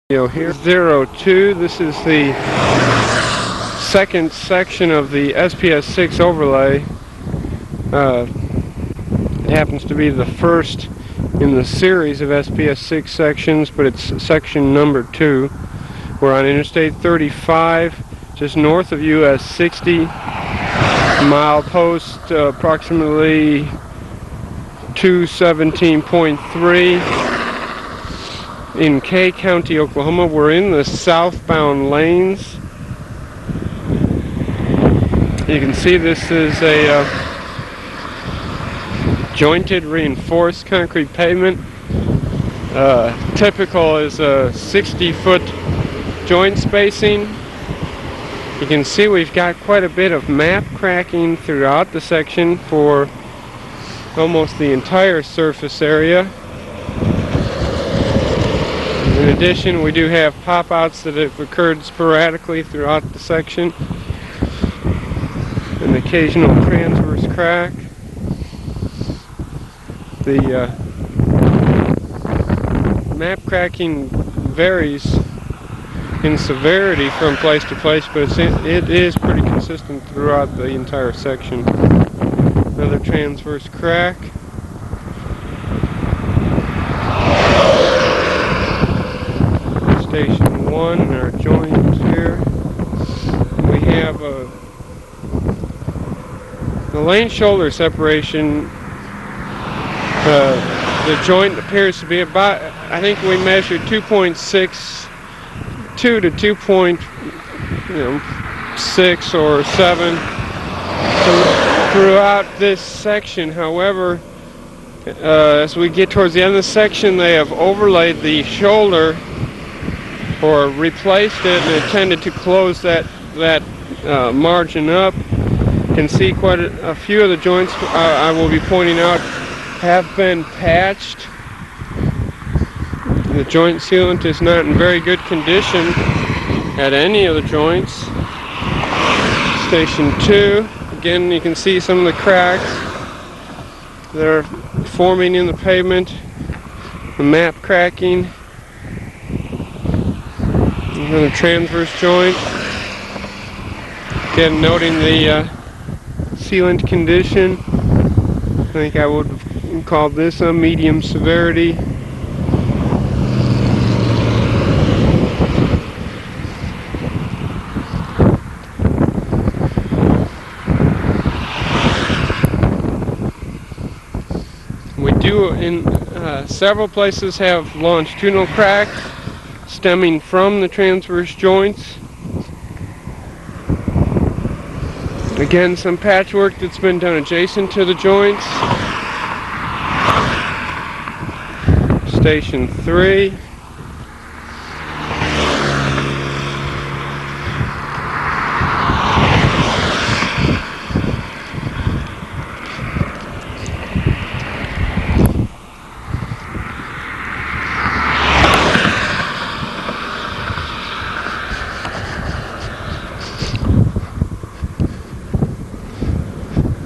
Here, 02. This is the second section of the SPS6 overlay. It happens to be the first in the series of SPS6 sections, but it's section number 2. We're on Interstate 35, just north of US 60, mile post approximately 217.3. In Kay County, Oklahoma. We're in the southbound lanes. You can see this is a jointed reinforced concrete pavement. Typical is a 60-foot joint spacing. You can see we've got quite a bit of map cracking throughout the section for almost the entire surface area. In addition, we do have pop-outs that have occurred sporadically throughout the section. An occasional transverse crack. The map cracking varies in severity from place to place, but it is pretty consistent throughout the entire section. Another transverse crack. Station 1 in our joint here. We have the lane shoulder separation. The joint appears to be about, I think we measured 2.62 to 2.6 or 7 throughout this section. However, as we get towards the end of the section, they have overlaid the shoulder or replaced it and intended to close that margin up. You can see quite a few of the joints I will be pointing out have been patched. The joint sealant is not in very good condition at any of the joints. Station 2, again you can see some of the cracks that are forming in the pavement, the map cracking. Another transverse joint. Again, noting the sealant condition. I think I would call this a medium severity. We do in several places have longitudinal cracks stemming from the transverse joints. Again, some patchwork that's been done adjacent to the joints. Station 3.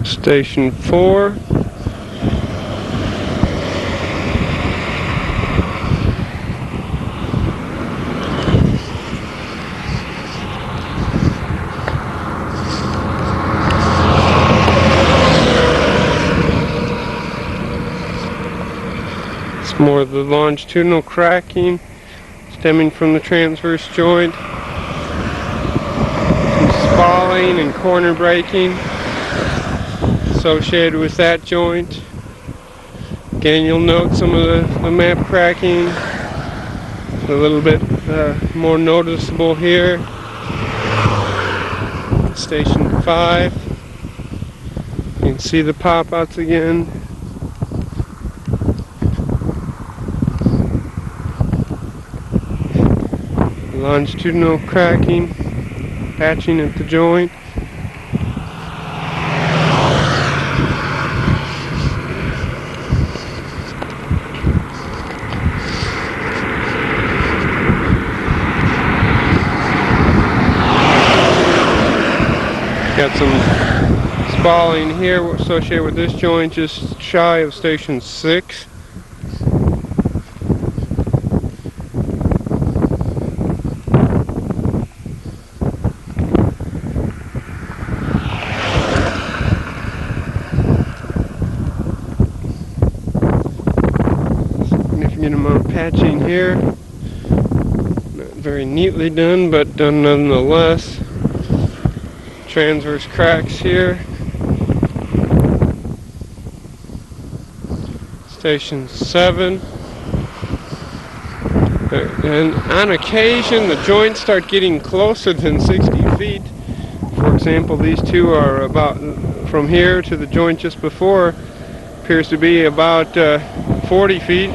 Station 4. It's more of the longitudinal cracking stemming from the transverse joint. Some spalling and corner breaking associated with that joint. Again, you'll note some of the map cracking, a little bit more noticeable here. Station 5. You can see the pop-outs again. Longitudinal cracking, patching at the joint. Got some spalling here associated with this joint just shy of station 6. amount of patching here. Not very neatly done, but done nonetheless. Transverse cracks here. Station 7. And on occasion the joints start getting closer than 60 feet. For example, these two are about, from here to the joint just before, appears to be about 40 feet.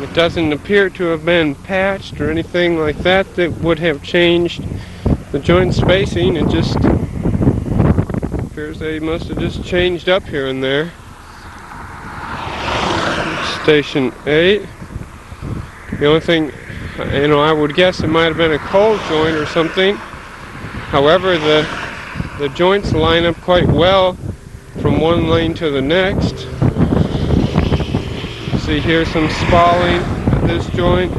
It doesn't appear to have been patched or anything like that that would have changed the joint spacing. It just appears they must have just changed up here and there. Station 8. The only thing, I would guess it might have been a cold joint or something. However, the joints line up quite well from one lane to the next. See here some spalling at this joint.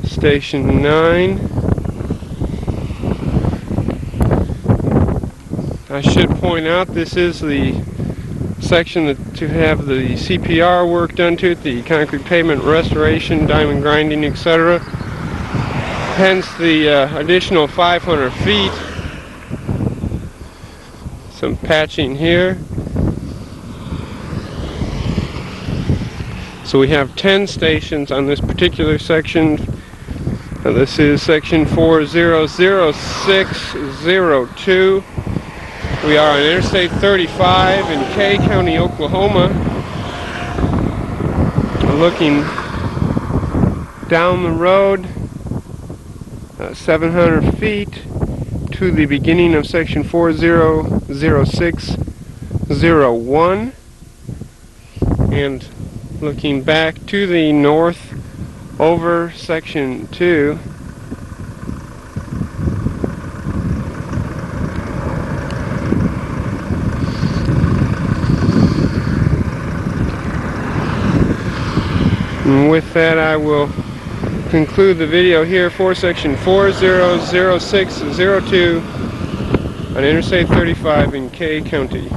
Station 9. I should point out this is the section to have the CPR work done to it, the concrete pavement restoration, diamond grinding, etc. Hence the additional 500 feet. Some patching here. So we have 10 stations on this particular section. This is section 400602. We are on Interstate 35 in Kay County, Oklahoma. Looking down the road 700 feet to the beginning of section 400601, and looking back to the north over section 2. And with that, I will conclude the video here for section 400602 on Interstate 35 in Kay County.